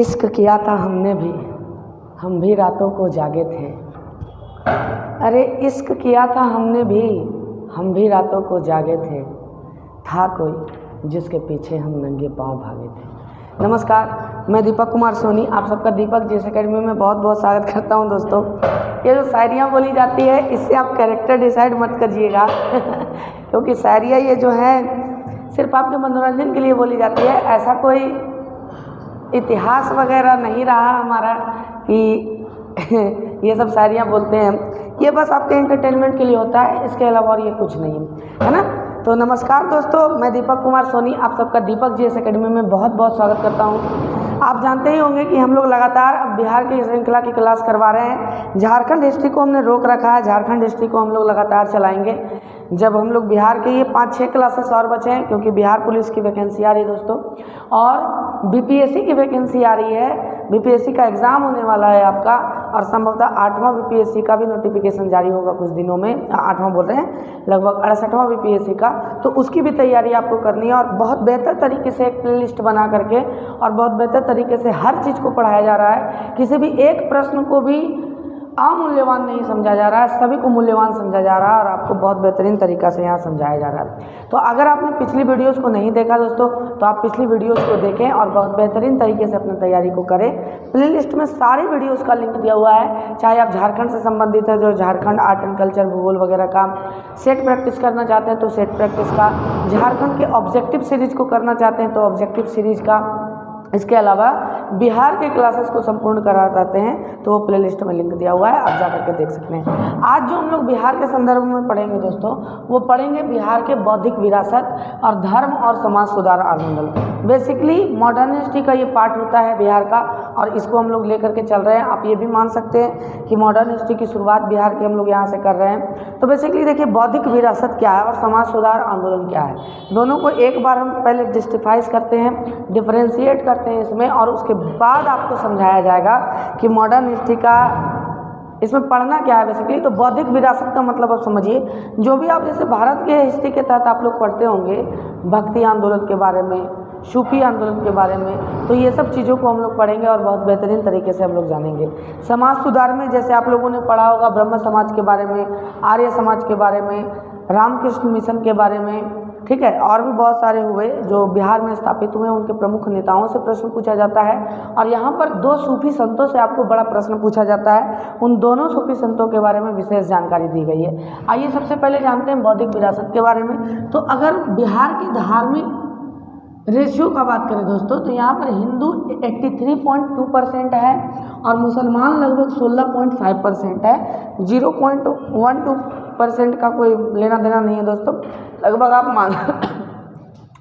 इश्क किया था हमने भी, हम भी रातों को जागे थे। अरे इश्क किया था हमने भी, हम भी रातों को जागे थे। था कोई जिसके पीछे हम नंगे पांव भागे थे। नमस्कार, मैं दीपक कुमार सोनी, आप सबका दीपक जीएस एकेडमी में बहुत बहुत स्वागत करता हूं। दोस्तों, ये जो शायरियाँ बोली जाती है इससे आप कैरेक्टर डिसाइड मत करिएगा क्योंकि शायरियाँ ये जो है सिर्फ आपके मनोरंजन के लिए बोली जाती है। ऐसा कोई इतिहास वगैरह नहीं रहा हमारा कि ये सब शायरियाँ बोलते हैं। ये बस आपके एंटरटेनमेंट के लिए होता है, इसके अलावा और ये कुछ नहीं है ना। तो नमस्कार दोस्तों, मैं दीपक कुमार सोनी आप सबका दीपक जीएस एकेडमी में बहुत बहुत स्वागत करता हूँ। आप जानते ही होंगे कि हम लोग लगातार अब बिहार की श्रृंखला की क्लास करवा रहे हैं। झारखंड हिस्ट्री को हमने रोक रखा है, झारखंड हिस्ट्री को हम लोग लगातार चलाएंगे। जब हम लोग बिहार के ये 5-6 क्लासेस और बचे हैं, क्योंकि बिहार पुलिस की वैकेंसी आ रही है दोस्तों, और बीपीएससी की वैकेंसी आ रही है। बीपीएससी का एग्ज़ाम होने वाला है आपका, और संभवतः 8वां बीपीएससी का भी नोटिफिकेशन जारी होगा कुछ दिनों में। 8वां बोल रहे हैं, लगभग 68वां बीपीएससी का। तो उसकी भी तैयारी आपको करनी है, और बहुत बेहतर तरीके से एक प्ले लिस्ट बना करके और बहुत बेहतर तरीके से हर चीज़ को पढ़ाया जा रहा है। किसी भी एक प्रश्न को भी अमूल्यवान नहीं समझा जा रहा है, सभी को मूल्यवान समझा जा रहा है, और आपको बहुत बेहतरीन तरीक़ा से यहाँ समझाया जा रहा है। तो अगर आपने पिछली वीडियोस को नहीं देखा दोस्तों, तो आप पिछली वीडियोस को देखें और बहुत बेहतरीन तरीके से अपनी तैयारी को करें। प्लेलिस्ट में सारी वीडियोस का लिंक दिया हुआ है। चाहे आप झारखंड से संबंधित है, जो झारखंड आर्ट एंड कल्चर, भूगोल वगैरह का सेट प्रैक्टिस करना चाहते हैं तो सेट प्रैक्टिस का, झारखंड के ऑब्जेक्टिव सीरीज को करना चाहते हैं तो ऑब्जेक्टिव सीरीज का, इसके अलावा बिहार के क्लासेस को संपूर्ण करा चाहते हैं तो वो प्लेलिस्ट में लिंक दिया हुआ है, आप जा करके देख सकते हैं। आज जो हम लोग बिहार के संदर्भ में पढ़ेंगे दोस्तों, वो पढ़ेंगे बिहार के बौद्धिक विरासत और धर्म और समाज सुधार आंदोलन। बेसिकली मॉडर्न हिस्ट्री का ये पार्ट होता है बिहार का, और इसको हम लोग लेकर के चल रहे हैं। आप ये भी मान सकते हैं कि मॉडर्न हिस्ट्री की शुरुआत बिहार के हम लोग यहाँ से कर रहे हैं। तो बेसिकली देखिए, बौद्धिक विरासत क्या है और समाज सुधार आंदोलन क्या है, दोनों को एक बार हम पहले डिस्टिफाइज करते हैं, डिफरेंशिएट करते हैं इसमें, और उसके बाद आपको समझाया जाएगा कि मॉडर्न हिस्ट्री का इसमें पढ़ना क्या है। बेसिकली तो बौद्धिक विरासत का मतलब आप समझिए, जो भी आप जैसे भारत के हिस्ट्री के तहत आप लोग पढ़ते होंगे भक्ति आंदोलन के बारे में, सूफी आंदोलन के बारे में, तो ये सब चीज़ों को हम लोग पढ़ेंगे और बहुत बेहतरीन तरीके से हम लोग जानेंगे। समाज सुधार में जैसे आप लोगों ने पढ़ा होगा ब्रह्म समाज के बारे में, आर्य समाज के बारे में, रामकृष्ण मिशन के बारे में, ठीक है, और भी बहुत सारे हुए जो बिहार में स्थापित हुए, उनके प्रमुख नेताओं से प्रश्न पूछा जाता है। और यहाँ पर 2 सूफी संतों से आपको बड़ा प्रश्न पूछा जाता है, उन दोनों सूफी संतों के बारे में विशेष जानकारी दी गई है। आइए सबसे पहले जानते हैं बौद्धिक विरासत के बारे में। तो अगर बिहार की धार्मिक रेशियो का बात करें दोस्तों, तो यहाँ पर हिंदू 83.2% है और मुसलमान लगभग 16.5% है। 0.12% का कोई लेना देना नहीं है दोस्तों। लगभग आप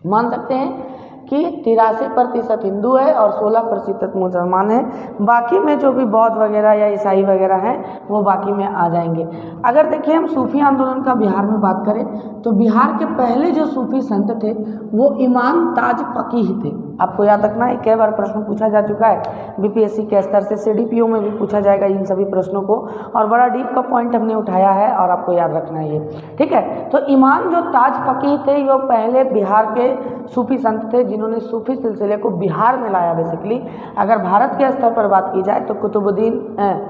मान सकते हैं कि 83% हिंदू है और 16% मुसलमान है। बाकी में जो भी बौद्ध वगैरह या ईसाई वगैरह हैं वो बाकी में आ जाएंगे। अगर देखिए हम सूफी आंदोलन का बिहार में बात करें, तो बिहार के पहले जो सूफी संत थे वो इमाम ताज फकीह थे। आपको याद रखना है, कई बार प्रश्न पूछा जा चुका है बीपीएससी के स्तर से, सीडीपीओ में भी पूछा जाएगा इन सभी प्रश्नों को, और बड़ा डीप का पॉइंट हमने उठाया है और आपको याद रखना है ये, ठीक है। तो इमाम जो ताज फकीह थे वो पहले बिहार के सूफी संत थे जिन्होंने सूफी सिलसिले को बिहार में लाया। बेसिकली अगर भारत के स्तर पर बात की जाए तो कुतुबुद्दीन,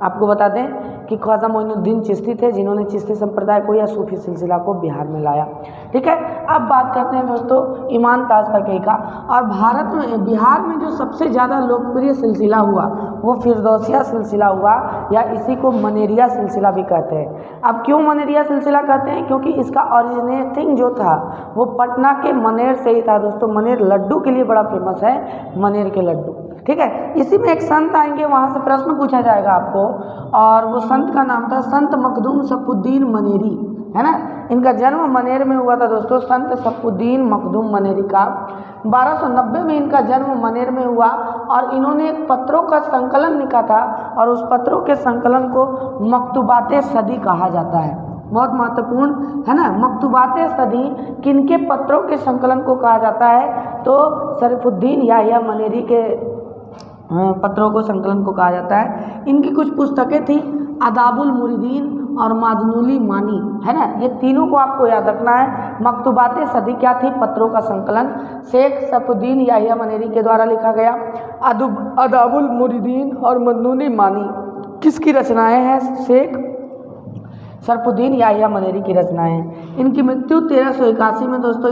आपको बता दें कि ख्वाजा मोइनुद्दीन चिश्ती थे जिन्होंने चिश्ती संप्रदाय को या सूफी सिलसिला को बिहार में लाया, ठीक है। अब बात करते हैं दोस्तों इमाम ताज फकीह का। और भारत में बिहार में जो सबसे ज़्यादा लोकप्रिय सिलसिला हुआ वो फिरदौसिया सिलसिला हुआ, या इसी को मनेरिया सिलसिला भी कहते हैं। अब क्यों मनेरिया सिलसिला कहते हैं? क्योंकि इसका ओरिजिनेटिंग जो था वो पटना के मनेर से ही था दोस्तों। मनेर लड्डू के लिए बड़ा फेमस है, मनेर के लड्डू, ठीक है। इसी में एक संत आएंगे, वहाँ से प्रश्न पूछा जाएगा आपको, और वो संत का नाम था संत मखदूम सफुद्दीन मनेरी, है ना। इनका जन्म मनेर में हुआ था दोस्तों, संत सफुद्दीन मखदूम मनेरी का। 1290 में इनका जन्म मनेर में हुआ, और इन्होंने एक पत्रों का संकलन लिखा था, और उस पत्रों के संकलन को मकतूबाते सदी कहा जाता है। बहुत महत्वपूर्ण है ना, मकतूबाते सदी किनके पत्रों के संकलन को कहा जाता है? तो शरीफुद्दीन याहिया मनेरी के पत्रों को संकलन को कहा जाता है। इनकी कुछ पुस्तकें थी, आदाबुल मुरीदीन, और मादनुली मानी, है ना, ये तीनों को आपको याद रखना है। मकतूबात सदी क्या थी? पत्रों का संकलन। शेख सैफुद्दीन याहिया मनेरी के द्वारा लिखा गया। अदाबुल मुरीदीन और मदनुली मानी किसकी रचनाएं हैं? शेख सरफुद्दीन याहिया मनेरी की रचनाएं हैं। इनकी मृत्यु 1381 में दोस्तों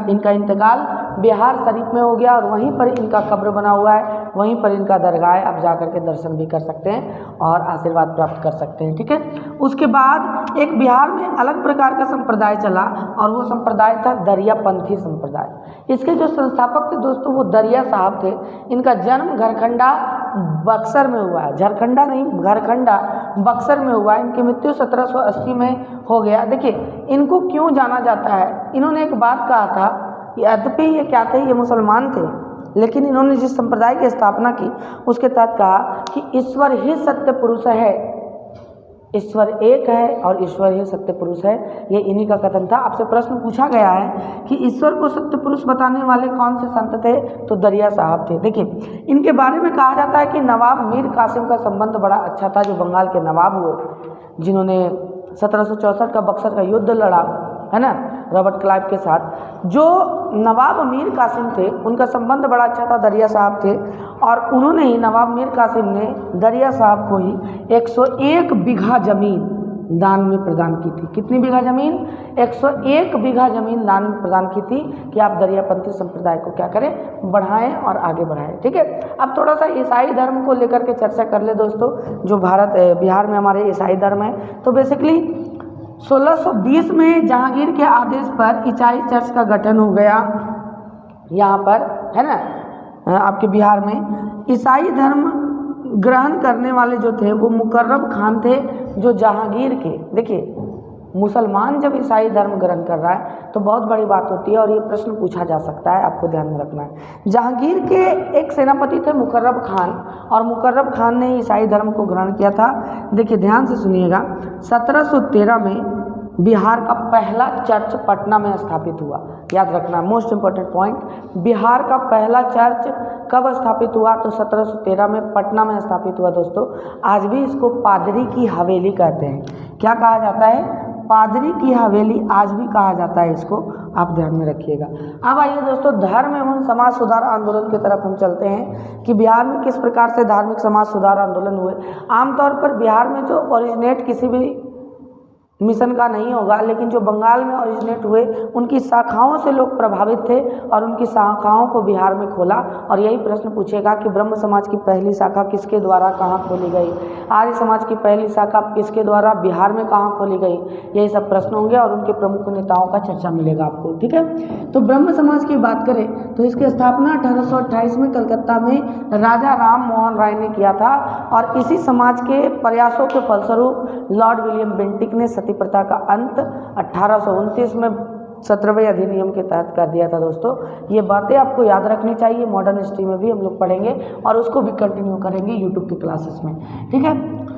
इनका इंतकाल बिहार शरीफ में हो गया और वहीं पर इनका कब्र बना हुआ है, वहीं पर इनका दरगाह है। आप जाकर के दर्शन भी कर सकते हैं और आशीर्वाद प्राप्त कर सकते हैं, ठीक है। उसके बाद एक बिहार में अलग प्रकार का संप्रदाय चला और वो संप्रदाय था दरियापंथी संप्रदाय। इसके जो संस्थापक थे दोस्तों वो दरिया साहब थे। इनका जन्म घरखंडा बक्सर में हुआ है, झारखंडा नहीं, घरखंडा बक्सर में हुआ है। इनकी मृत्यु 1780 में हो गया। देखिए इनको क्यों जाना जाता है, इन्होंने एक बात कहा था, यद्यपि ये क्या थे, ये मुसलमान थे, लेकिन इन्होंने जिस संप्रदाय की स्थापना की उसके तहत कहा कि ईश्वर ही सत्य पुरुष है, ईश्वर एक है और ईश्वर ही सत्य पुरुष है। ये इन्हीं का कथन था। आपसे प्रश्न पूछा गया है कि ईश्वर को सत्य पुरुष बताने वाले कौन से संत थे, तो दरिया साहब थे। देखिए इनके बारे में कहा जाता है कि नवाब मीर कासिम का संबंध बड़ा अच्छा था, जो बंगाल के नवाब हुए, जिन्होंने 1764 का बक्सर का युद्ध लड़ा, है ना, रॉबर्ट क्लाइव के साथ। जो नवाब मीर कासिम थे उनका संबंध बड़ा अच्छा था, दरिया साहब थे, और उन्होंने ही, नवाब मीर कासिम ने दरिया साहब को ही 101 बीघा ज़मीन दान में प्रदान की थी। कितनी बीघा ज़मीन? 101 बीघा ज़मीन दान में प्रदान की थी कि आप दरियापंथी संप्रदाय को क्या करें, बढ़ाएं और आगे बढ़ाएं, ठीक है। अब थोड़ा सा ईसाई धर्म को लेकर के चर्चा कर ले दोस्तों। जो बिहार में हमारे ईसाई धर्म है, तो बेसिकली 1620 में जहांगीर के आदेश पर ईसाई चर्च का गठन हो गया यहाँ पर, है ना, आपके बिहार में। ईसाई धर्म ग्रहण करने वाले जो थे वो मुकर्रब खान थे, जो जहांगीर के, देखिए मुसलमान जब ईसाई धर्म ग्रहण कर रहा है तो बहुत बड़ी बात होती है और ये प्रश्न पूछा जा सकता है, आपको ध्यान में रखना है। जहांगीर के एक सेनापति थे मुकर्रब खान, और मुकर्रब खान ने ईसाई धर्म को ग्रहण किया था। देखिए ध्यान से सुनिएगा, 1713 में बिहार का पहला चर्च पटना में स्थापित हुआ। याद रखना, मोस्ट इम्पोर्टेंट पॉइंट, बिहार का पहला चर्च कब स्थापित हुआ? तो 1713 में पटना में स्थापित हुआ दोस्तों। आज भी इसको पादरी की हवेली कहते हैं। क्या कहा जाता है? पादरी की हवेली आज भी कहा जाता है इसको, आप ध्यान में रखिएगा। अब आइए दोस्तों धर्म एवं समाज सुधार आंदोलन की तरफ हम चलते हैं कि बिहार में किस प्रकार से धार्मिक समाज सुधार आंदोलन हुए। आमतौर पर बिहार में जो ओरिजिनेट किसी भी मिशन का नहीं होगा, लेकिन जो बंगाल में ओरिजिनेट हुए उनकी शाखाओं से लोग प्रभावित थे और उनकी शाखाओं को बिहार में खोला। और यही प्रश्न पूछेगा कि ब्रह्म समाज की पहली शाखा किसके द्वारा कहाँ खोली गई, आर्य समाज की पहली शाखा किसके द्वारा बिहार में कहाँ खोली गई, यही सब प्रश्न होंगे और उनके प्रमुख नेताओं का चर्चा मिलेगा आपको, ठीक है। तो ब्रह्म समाज की बात करें तो इसकी स्थापना 1828 में कलकत्ता में राजा राम मोहन राय ने किया था, और इसी समाज के प्रयासों के फलस्वरूप लॉर्ड विलियम बेंटिक ने सती प्रथा का अंत 1829 में 17वें अधिनियम के तहत कर दिया था दोस्तों। ये बातें आपको याद रखनी चाहिए, मॉडर्न हिस्ट्री में भी हम लोग पढ़ेंगे और उसको भी कंटिन्यू करेंगे यूट्यूब के क्लासेस में, ठीक है।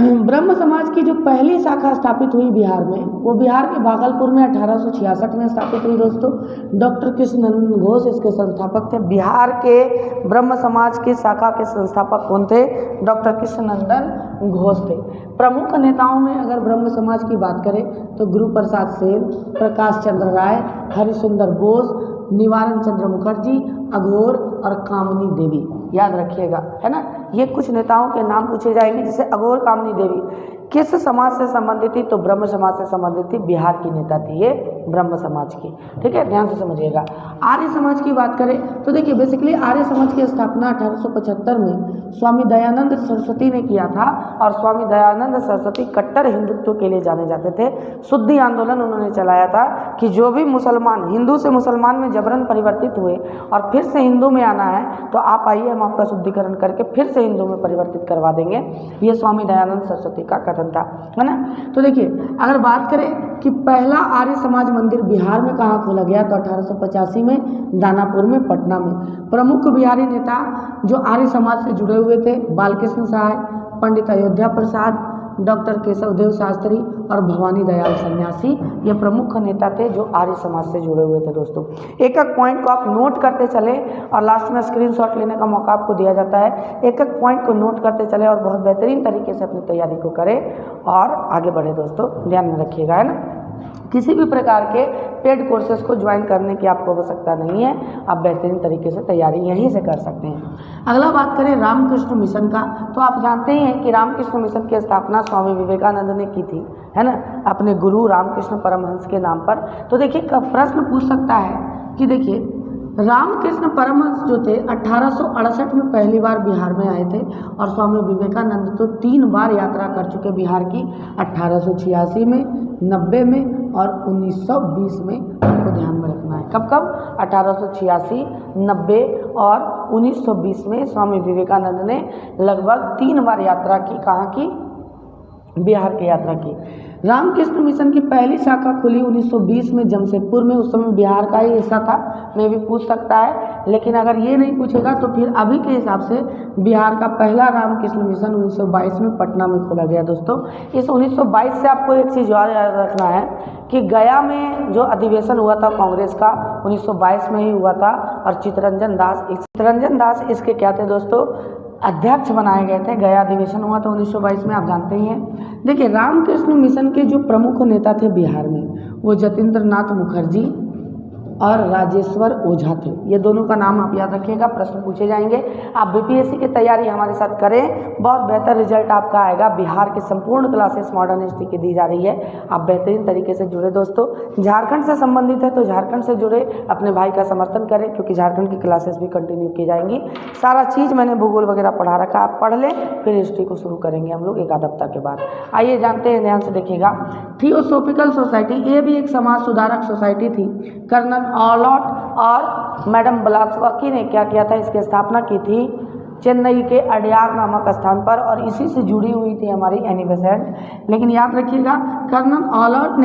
ब्रह्म समाज की जो पहली शाखा स्थापित हुई बिहार में, वो बिहार के भागलपुर में 1866 में स्थापित हुई दोस्तों। डॉक्टर कृष्णनंदन घोष इसके संस्थापक थे। बिहार के ब्रह्म समाज की शाखा के संस्थापक कौन थे? डॉक्टर कृष्णनंदन घोष थे। प्रमुख नेताओं में अगर ब्रह्म समाज की बात करें तो गुरु प्रसाद सेन, प्रकाश चंद्र राय, हरिश्चंद्र बोस, निवारण चंद्र मुखर्जी, अघोर और कामनी देवी, याद रखिएगा, है ना। ये कुछ नेताओं के नाम पूछे जाएंगे, जैसे अघोर कामनी देवी किस समाज से संबंधित थी? तो ब्रह्म समाज से संबंधित थी, बिहार की नेता थी ये ब्रह्म समाज की, ठीक है, ध्यान से समझिएगा। आर्य समाज की बात करें तो देखिए बेसिकली आर्य समाज की स्थापना 1875 में स्वामी दयानंद सरस्वती ने किया था, और स्वामी दयानंद सरस्वती कट्टर हिंदुत्व के लिए जाने जाते थे। शुद्धि आंदोलन उन्होंने चलाया था कि जो भी मुसलमान हिंदू से मुसलमान में जबरन परिवर्तित हुए और फिर से हिंदू में आना है तो आप आइए, हम आपका शुद्धिकरण करके फिर से हिंदू में परिवर्तित करवा देंगे। ये स्वामी दयानंद सरस्वती का कथन था, है ना। तो देखिए अगर बात करें कि पहला आर्य समाज मंदिर बिहार में कहाँ खोला गया, तो 1885 में दानापुर में, पटना में। प्रमुख बिहारी नेता जो आर्य समाज से जुड़े हुए थे, बालकृष्ण सहाय, पंडित अयोध्या प्रसाद, डॉक्टर केशवदेव शास्त्री और भवानी दयाल सन्यासी, ये प्रमुख नेता थे जो आर्य समाज से जुड़े हुए थे दोस्तों। एक एक पॉइंट को आप नोट करते चले और लास्ट में स्क्रीनशॉट लेने का मौका आपको दिया जाता है। एक एक पॉइंट को नोट करते चले और बहुत बेहतरीन तरीके से अपनी तैयारी को करें और आगे बढ़े दोस्तों, ध्यान में रखिएगा, है ना। किसी भी प्रकार के पेड कोर्सेज को ज्वाइन करने की आपको आवश्यकता नहीं है, आप बेहतरीन तरीके से तैयारी यहीं से कर सकते हैं। अगला बात करें रामकृष्ण मिशन का, तो आप जानते ही हैं कि रामकृष्ण मिशन की स्थापना स्वामी विवेकानंद ने की थी, है ना, अपने गुरु रामकृष्ण परमहंस के नाम पर। तो देखिए प्रश्न पूछ सकता है कि देखिए रामकृष्ण परमहंस जो थे 1868 में पहली बार बिहार में आए थे और स्वामी विवेकानंद तो 3 बार यात्रा कर चुके बिहार की, 1886 में, 90 में और 1920 में। आपको ध्यान में रखना है कब कब, 1886, 90 और 1920 में स्वामी विवेकानंद ने लगभग 3 बार यात्रा की। कहाँ की? बिहार की यात्रा की। रामकृष्ण मिशन की पहली शाखा खुली 1920 में जमशेदपुर में, उस समय बिहार का ही हिस्सा था, में भी पूछ सकता है। लेकिन अगर ये नहीं पूछेगा तो फिर अभी के हिसाब से बिहार का पहला रामकृष्ण मिशन 1922 में पटना में खोला गया दोस्तों। इस 1922 से आपको एक चीज़ याद रखना है कि गया में जो अधिवेशन हुआ था कांग्रेस का 1922 में ही हुआ था और चित्तरंजन दास इसके क्या थे दोस्तों, अध्यक्ष बनाए गए थे। गया अधिवेशन हुआ था 1922 में, आप जानते ही हैं। देखिए रामकृष्ण मिशन के जो प्रमुख नेता थे बिहार में, वो जतीन्द्र नाथ मुखर्जी और राजेश्वर ओझा थे। ये दोनों का नाम आप याद रखिएगा, प्रश्न पूछे जाएंगे। आप बीपीएससी की तैयारी हमारे साथ करें, बहुत बेहतर रिजल्ट आपका आएगा। बिहार की संपूर्ण क्लासेस मॉडर्न हिस्ट्री की दी जा रही है, आप बेहतरीन तरीके से जुड़े दोस्तों। झारखंड से संबंधित है तो झारखंड से जुड़े, अपने भाई का समर्थन करें क्योंकि झारखंड की क्लासेस भी कंटिन्यू की जाएंगी। सारा चीज़ मैंने भूगोल वगैरह पढ़ा रखा, आप पढ़ लें, फिर हिस्ट्री को शुरू करेंगे हम लोग एक आध हफ्ता के बाद। आइए जानते हैं, ध्यान से देखिएगा। थियोसॉफिकल सोसाइटी, ये भी एक समाज सुधारक सोसाइटी थी। कर्नल ऑलॉट और मैडम ब्लासवाकी ने क्या किया था, इसकी स्थापना की थी चेन्नई के अडयार नामक स्थान पर और इसी से जुड़ी हुई थी हमारी एनी बेसेंट। लेकिन याद रखिएगा कर्नल ऑलकॉट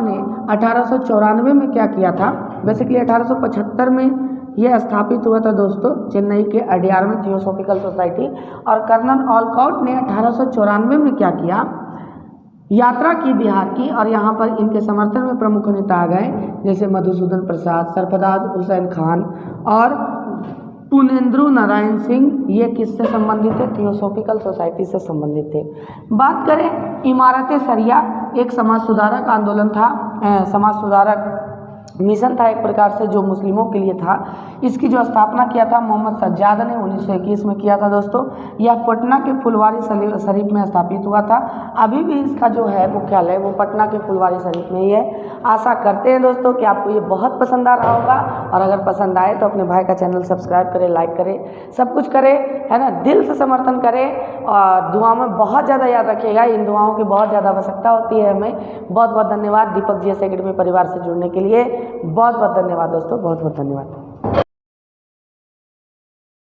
ने 1894 में क्या किया था, बेसिकली 1875 में यह स्थापित हुआ था दोस्तों चेन्नई के अडयार में थियोसॉफिकल सोसाइटी। और कर्नल ऑलकॉट ने 1894 में क्या किया, यात्रा की बिहार की, और यहाँ पर इनके समर्थन में प्रमुख नेता आ गए जैसे मधुसूदन प्रसाद, सरफराज हुसैन खान और पुनेंद्र नारायण सिंह। ये किससे संबंधित थे? थियोसॉफिकल सोसाइटी से संबंधित थे। बात करें इमारत सरिया, एक समाज सुधारक आंदोलन था, समाज सुधारक मिशन था एक प्रकार से जो मुस्लिमों के लिए था। इसकी जो स्थापना किया था मोहम्मद सज्जाद ने 1921 में किया था दोस्तों। यह पटना के फुलवारी शरीफ में स्थापित हुआ था। अभी भी इसका जो है मुख्यालय वो पटना के फुलवारी शरीफ में ही है। आशा करते हैं दोस्तों कि आपको ये बहुत पसंद आ रहा होगा, और अगर पसंद आए तो अपने भाई का चैनल सब्सक्राइब करें, लाइक करें, सब कुछ करें, है ना, दिल से समर्थन करें और दुआ में बहुत ज़्यादा याद रखिएगा। इन दुआओं की बहुत ज़्यादा आवश्यकता होती है हमें। बहुत बहुत धन्यवाद दीपक जी एकेडमी परिवार से जुड़ने के लिए। बहुत बहुत धन्यवाद दोस्तों, बहुत बहुत धन्यवाद।